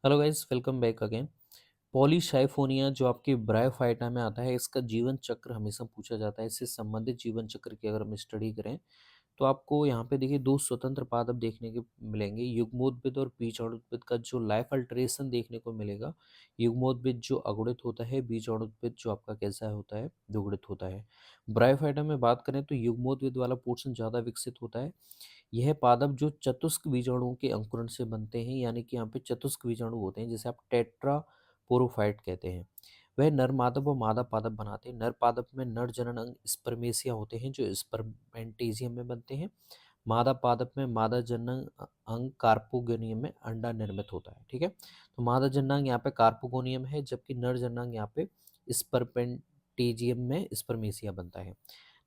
Hello guys, welcome back again. Polysiphonia जो आपकी bryophyta में आता है, इसका जीवन चक्र हमेशा पूछा जाता है। इससे संबंधित जीवन चक्र की अगर हम स्टडी करें तो आपको यहाँ पे देखिए दो स्वतंत्र पादप देखने के मिलेंगे, युग्मोद्भिद और बीजाणुद्भिद का जो लाइफ अल्टरेशन देखने को मिलेगा। युग्मोद्भिद जो अगुणित होता है, बीजाणुद्भिद जो आपका कैसा होता है, द्विगुणित होता है। ब्रायोफाइटा में बात करें तो युग्मोद्भिद वाला पोर्शन ज़्यादा विकसित होता है। यह पादप जो चतुस्क बीजाणुओं के अंकुरण से बनते हैं, यानी कि यहाँ पे चतुस्क बीजाणु होते हैं, जिसे आप टेट्रापोरोफाइट कहते हैं। वह नर पादप और मादा पादप बनाते हैं। नर पादप में नर जनन अंग स्पर्मेसिया होते हैं जो स्पर्मेंटेजियम में बनते हैं। मादा पादप में मादा जनन अंग कार्पोगोनियम में अंडा निर्मित होता है। ठीक है, तो मादा जननांग यहाँ पे कार्पोगोनियम है, जबकि नर जननांग यहाँ पे स्पर्मेंटेजियम में स्पर्मेसिया बनता है।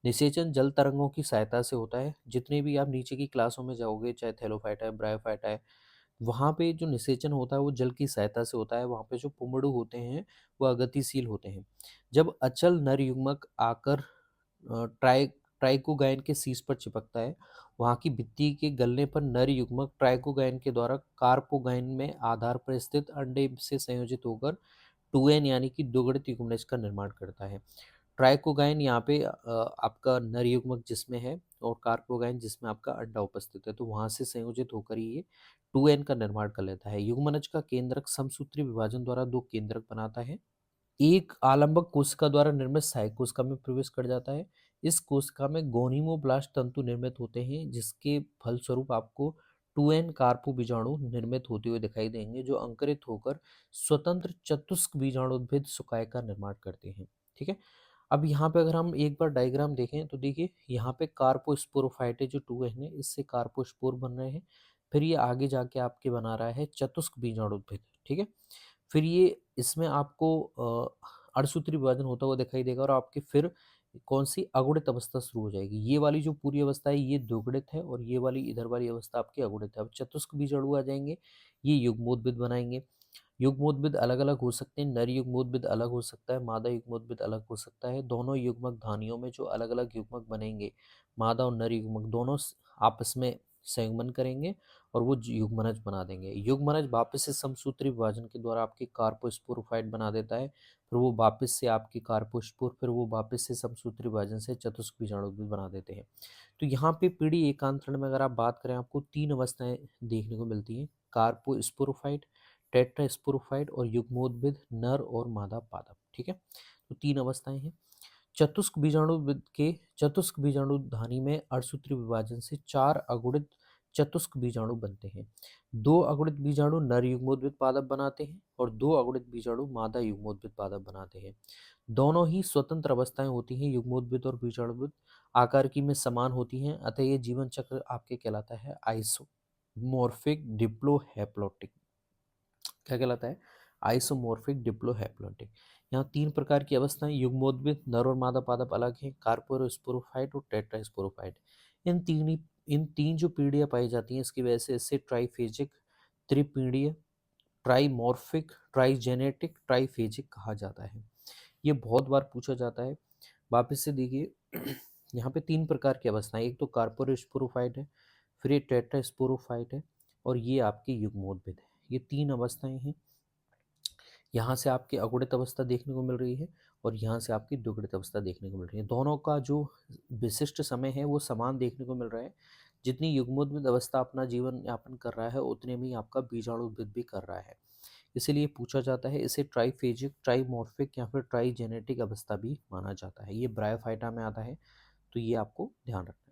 निषेचन जल तरंगों की सहायता से होता है। जितने भी आप नीचे की क्लासों में जाओगे, चाहे थैलोफाइटा है, ब्रायोफाइटा है, वहाँ पे जो निषेचन होता है वो जल की सहायता से होता है। वहाँ पे जो पुमड़ू होते हैं वो अगतिशील होते हैं। जब अचल नर युग्मक आकर ट्राइकोगाइन के शीर्ष पर चिपकता है, वहाँ की भित्ति के गलने पर नर युग्मक ट्राइकोगाइन के द्वारा कार्पोगाइन में आधार पर स्थित अंडे से संयोजित होकर 2n यानी कि दोगुणित युग्मनज का निर्माण करता है। ट्राइकोगाइन यहाँ पे आपका नर युग्मक जिसमें है और कार्पोगाइन जिसमें आपका अंडा उपस्थित है, तो वहां से संयोजित होकर ही ये 2n का निर्माण कर लेता है। युग्मनज का केंद्रक समसूत्री विभाजन द्वारा दो केंद्रक बनाता है। एक आलंबक कोशिका द्वारा निर्मित सहायक कोशिका में प्रवेश कर जाता है। इस कोशिका में गोनिमोब्लास्ट तंतु निर्मित होते हैं, जिसके फलस्वरूप आपको 2n कार्पो बीजाणु निर्मित होते हुए दिखाई देंगे, जो अंकुरित होकर स्वतंत्र चतुस्क बीजाणुद्भिद सुकाय का निर्माण करते हैं। ठीक है, अब यहाँ पे अगर हम एक बार डायग्राम देखें तो देखिए यहाँ पे कार्पोस्पोरोफाइटे जो 2n है, इससे कार्पोस्पोर बन रहे हैं। फिर ये आगे जाके आपके बना रहा है चतुस्क बीजाणुद्भिद। ठीक है, फिर ये इसमें आपको अणसूत्री विभाजन होता हुआ दिखाई देगा और आपके फिर कौन सी अगुणित अवस्था शुरू हो जाएगी। ये वाली जो पूरी अवस्था है ये द्विगुणित है और ये वाली इधर वाली अवस्था आपकी अगुणित है। अब चतुस्क बीजाणु आ जाएंगे, ये युग्मोद्भिद बनाएंगे। युग्मोद्भिद अलग अलग हो सकते हैं। नर युग्मोद्भिद अलग हो सकता है, मादा युग्मोद्भिद अलग हो सकता है। दोनों युग्मक धानियों में जो अलग अलग युग्मक बनेंगे, मादा और नर युग्मक दोनों आपस में संयुग्मन करेंगे और वो युग्मनज बना देंगे। युग्मनज वापस से समसूत्री विभाजन के द्वारा आपकी कार्पोस्पोरोफाइट बना देता है। फिर वो वापस से आपकी कार्पोस्पोर, फिर वो वापस से समसूत्री विभाजन से चतुष्क बीजाणुद्भिद बना देते हैं। तो यहाँ पे पीढ़ी एकांतरण में अगर आप बात करें, आपको तीन अवस्थाएं देखने को मिलती हैं: कार्पोस्पोरोफाइट, टेट्रास्पोरोफाइट और युग्मोद्भिद नर और मादा पादप। ठीक है, तो तीन अवस्थाएं हैं। चतुस्क बीजाणु धानी में अणसूत्री विभाजन से चार अगुणित चतुस्क बीजाणु बनते हैं। दो अगुणित बीजाणु नर युग्मोद्भिद पादप बनाते हैं और दो अगुणित बीजाणु मादा युग्मोद्भिद पादप बनाते हैं। दोनों ही स्वतंत्र अवस्थाएं होती हैं। युग्मोद्भिद और बीजाणुद्भिद आकार की में समान होती हैं, अतः ये जीवन चक्र आपके कहलाता है आइसोमॉर्फिक डिप्लोहैप्लॉइडिक। क्या कहलाता है? आइसोमॉर्फिक डिप्लोहैप्लॉइडिक। यहाँ तीन प्रकार की अवस्थाएं युग्मोद्भिद नर और मादा पादप अलग हैं: कार्पोस्पोरोफाइट और टेट्रास्पोरोफाइट। इन तीन जो पीढ़ियां पाई जाती हैं, इसकी वजह से इसे ट्राइफेजिक, त्रिपीढ़ीय, ट्राइमॉर्फिक, ट्राइजेनेटिक, ट्राइफेजिक कहा जाता है। ये बहुत बार पूछा जाता है। वापस से देखिए यहाँ पे तीन प्रकार की अवस्थाएं, एक तो कार्पोस्पोरोफाइट है, फिर ये टेट्रास्पोरोफाइट है और ये आपकी युग्मोद्भिद है। ये तीन अवस्थाएं हैं। यहाँ से आपकी अगुणित अवस्था देखने को मिल रही है और यहाँ से आपकी द्विगुणित अवस्था देखने को मिल रही है। दोनों का जो विशिष्ट समय है वो समान देखने को मिल रहा है। जितनी युग्मोद्भिद अवस्था अपना जीवन यापन कर रहा है, उतने में ही आपका बीजाणुद्भिद भी कर रहा है। इसीलिए पूछा जाता है, इसे ट्राइफेजिक, ट्राइमॉर्फिक या फिर ट्राइजेनेटिक अवस्था भी माना जाता है। ये ब्रायोफाइटा में आता है, तो ये आपको ध्यान रखना है।